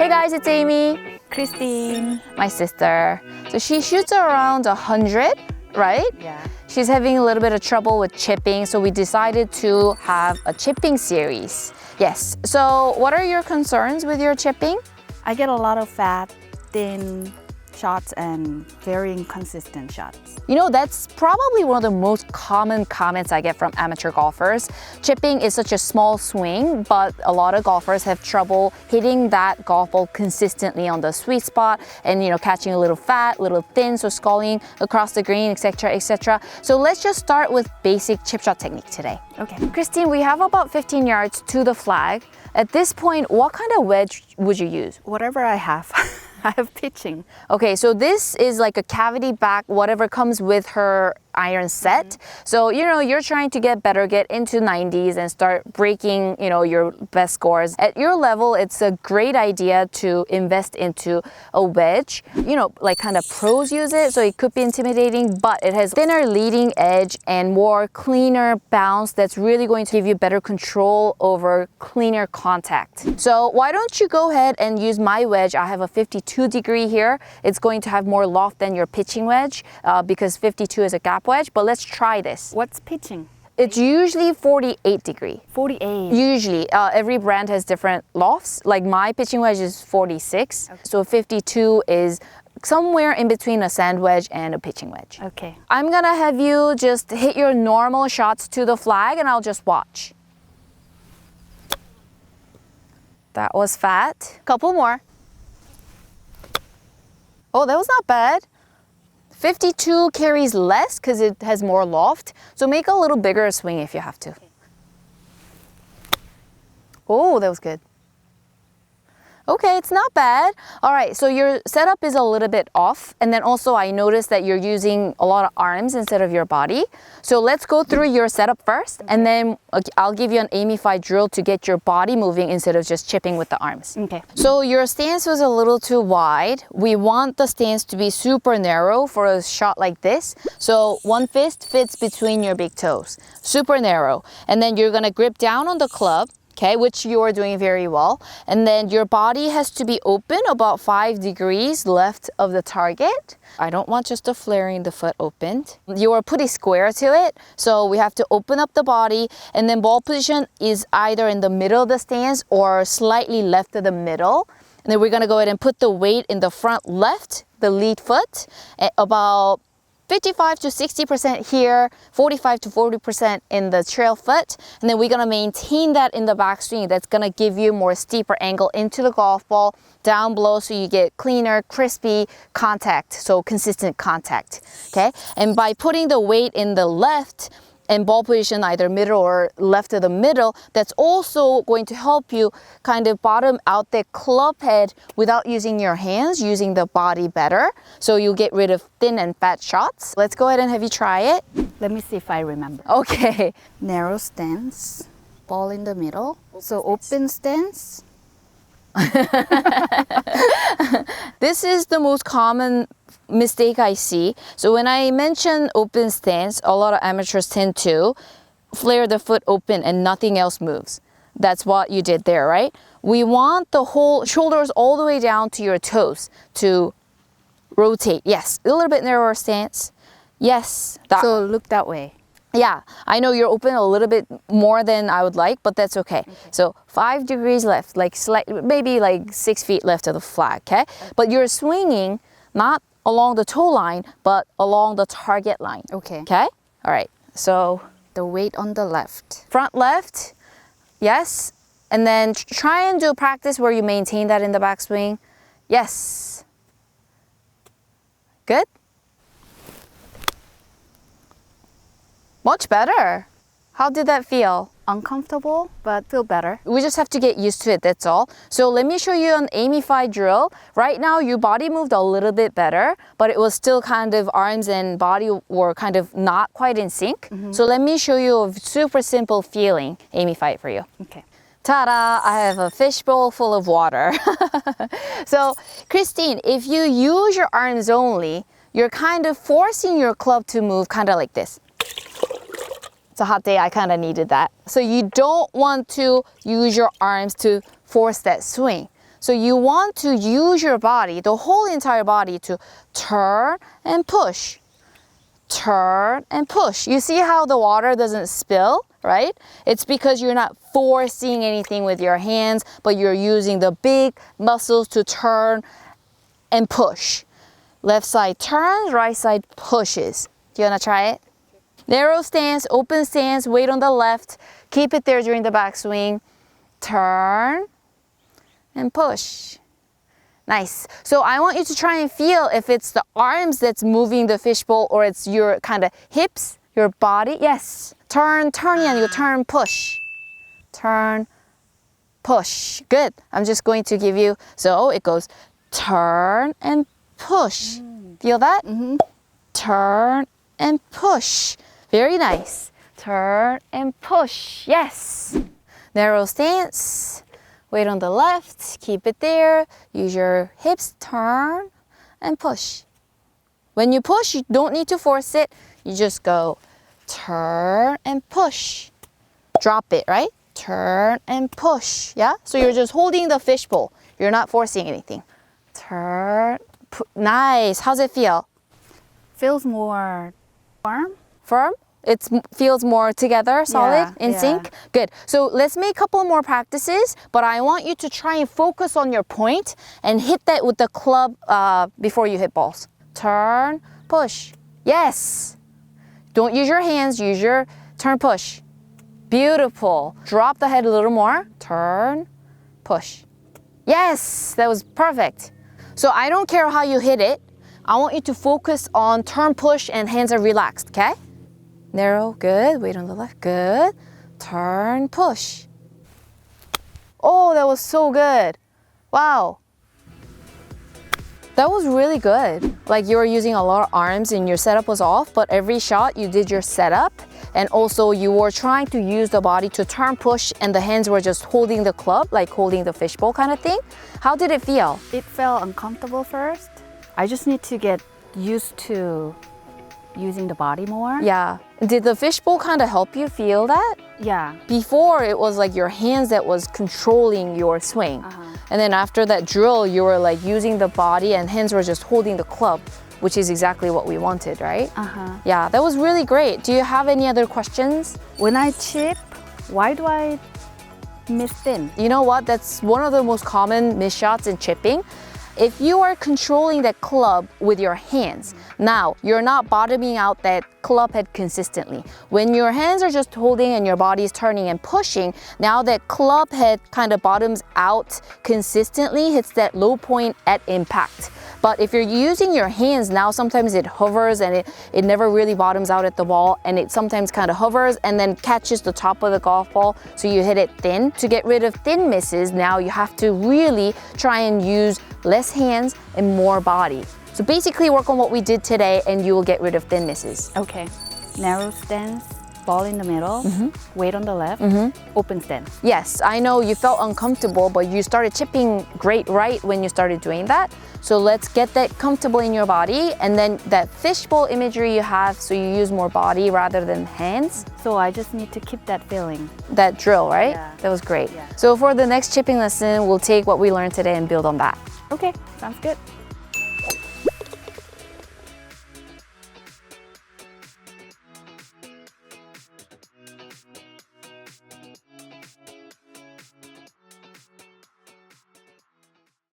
Hey guys, it's Amy, Christine. my sister. So she shoots around 100, right? Yeah. She's having a little bit of trouble with chipping, so we decided to have a chipping series. Yes, so what are your concerns with your chipping? I get a lot of fat, thin shots and very inconsistent shots. You know, that's probably one of the most common comments I get from amateur golfers. Chipping is such a small swing, but a lot of golfers have trouble hitting that golf ball consistently on the sweet spot and, you know, catching a little fat, little thin, so sculling across the green, etc., etc. So let's just start with basic chip shot technique today. Okay. Christine, we have about 15 yards to the flag. At this point, what kind of wedge would you use? Whatever I have. I have pitching. Okay, so this is like a cavity back, whatever comes with her iron set. So, you know, you're trying to get better, get into 90s and start breaking, you know, your best scores. At your level, it's a great idea to invest into a wedge. You know, like kind of pros use it, so it could be intimidating, but it has thinner leading edge and more cleaner bounce that's really going to give you better control over cleaner contact. So why don't you go ahead and use my wedge? I have a 52 degree here. It's going to have more loft than your pitching wedge because 52 is a gap wedge, but let's try this. What's pitching? It's usually 48 degree. 48. Usually, every brand has different lofts. Like my pitching wedge is 46. Okay. So 52 is somewhere in between a sand wedge and a pitching wedge. Okay. I'm gonna have you just hit your normal shots to the flag and I'll just watch. That was fat. Couple more. Oh, that was not bad. 52 carries less because it has more loft. So make a little bigger swing if you have to. Oh, that was good. Okay, it's not bad. All right, so your setup is a little bit off. And then also I noticed that you're using a lot of arms instead of your body. So let's go through your setup first. And then I'll give you an Aimeefy drill to get your body moving instead of just chipping with the arms. Okay. So your stance was a little too wide. We want the stance to be super narrow for a shot like this. So one fist fits between your big toes, super narrow. And then you're gonna grip down on the club. Okay, which you are doing very well. And then your body has to be open about 5 degrees left of the target. I don't want just the flaring the foot opened. You are pretty square to it, so we have to open up the body, and then ball position is either in the middle of the stance or slightly left of the middle. And then we're gonna go ahead and put the weight in the front left, the lead foot, at about 55 to 60% here, 45 to 40% in the trail foot. And then we're gonna maintain that in the backswing. That's gonna give you more steeper angle into the golf ball, down below, so you get cleaner, crispy contact, so consistent contact, okay? And by putting the weight in the left and ball position either middle or left of the middle, that's also going to help you kind of bottom out the club head without using your hands, using the body better. So you'll get rid of thin and fat shots. Let's go ahead and have you try it. Let me see if I remember. Okay. Narrow stance, ball in the middle. So open stance. This is the most common mistake I see. So when I mention open stance, a lot of amateurs tend to flare the foot open and nothing else moves. That's what you did there, right? We want the whole shoulders all the way down to your toes to rotate. Yes, a little bit narrower stance. Yes. So look that way. Yeah, I know you're open a little bit more than I would like, but that's okay. So 5 degrees left, like maybe like 6 feet left of the flag, okay? But you're swinging not along the toe line, but along the target line. Okay. Okay? All right. So The weight on the left. front left, yes. And then try and do practice where you maintain that in the backswing. Yes. Good. Much better. How did that feel? Uncomfortable, but feel better. We just have to get used to it, that's all. So let me show you an Aimeefy drill. Right now, your body moved a little bit better, but it was still kind of arms and body were kind of not quite in sync. So let me show you a super simple feeling Aimeefy for you. Okay. Ta-da, I have a fishbowl full of water. So Christine, if you use your arms only, you're kind of forcing your club to move kind of like this. It's a hot day, I kind of needed that. So you don't want to use your arms to force that swing. So you want to use your body, the whole entire body, to turn and push. Turn and push. You see how the water doesn't spill, right? It's because you're not forcing anything with your hands, but you're using the big muscles to turn and push. Left side turns, right side pushes. Do you wanna try it? Narrow stance, open stance, weight on the left. Keep it there during the backswing. Turn and push. Nice. So I want you to try and feel if it's the arms that's moving the fishbowl or it's your kind of hips, your body. Yes. Turn, and you turn, push. Turn, push. Good. I'm just going to give you, so it goes turn and push. Feel that? Mm-hmm. Turn and push. Very nice. Turn and push. Yes. Narrow stance. Weight on the left. Keep it there. Use your hips. Turn and push. When you push, you don't need to force it. You just go turn and push. Drop it, right? Turn and push. Yeah? So you're just holding the fishbowl. You're not forcing anything. Turn. Nice. How's it feel? Feels more firm. Firm? It feels more together, solid, in yeah. sync? Good. So let's make a couple more practices, but I want you to try and focus on your point and hit that with the club before you hit balls. Turn, push. Yes. Don't use your hands, use your turn, push. Beautiful. Drop the head a little more. Turn, push. Yes, that was perfect. So I don't care how you hit it. I want you to focus on turn, push, and hands are relaxed, okay? Narrow, good. Weight on the left, good. Turn, push. Oh, that was so good. Wow. That was really good. Like you were using a lot of arms and your setup was off, but every shot you did your setup and also you were trying to use the body to turn, push, and the hands were just holding the club, like holding the fishbowl kind of thing. How did it feel? It felt uncomfortable first. I just need to get used to using the body more. Yeah. Did the fishbowl kind of help you feel that? Yeah. Before it was like your hands that was controlling your swing. And then after that drill, you were like using the body and hands were just holding the club, which is exactly what we wanted, right? Yeah, that was really great. Do you have any other questions? When I chip, why do I miss thin? You know what? That's one of the most common miss shots in chipping. If you are controlling that club with your hands, now you're not bottoming out that club head consistently. When your hands are just holding and your body is turning and pushing, now that club head kind of bottoms out consistently, hits that low point at impact. But if you're using your hands, now sometimes it hovers and it never really bottoms out at the ball, and it sometimes kind of hovers and then catches the top of the golf ball, so you hit it thin. To get rid of thin misses, now you have to really try and use less hands and more body. So basically work on what we did today and you will get rid of thin misses. Okay. Narrow stance, ball in the middle, weight on the left, open stance. Yes, I know you felt uncomfortable, but you started chipping great right when you started doing that. So let's get that comfortable in your body, and then that fishbowl imagery you have, so you use more body rather than hands. So I just need to keep that feeling. That drill, right? Yeah. That was great. Yeah. So for the next chipping lesson, we'll take what we learned today and build on that. Okay, sounds good.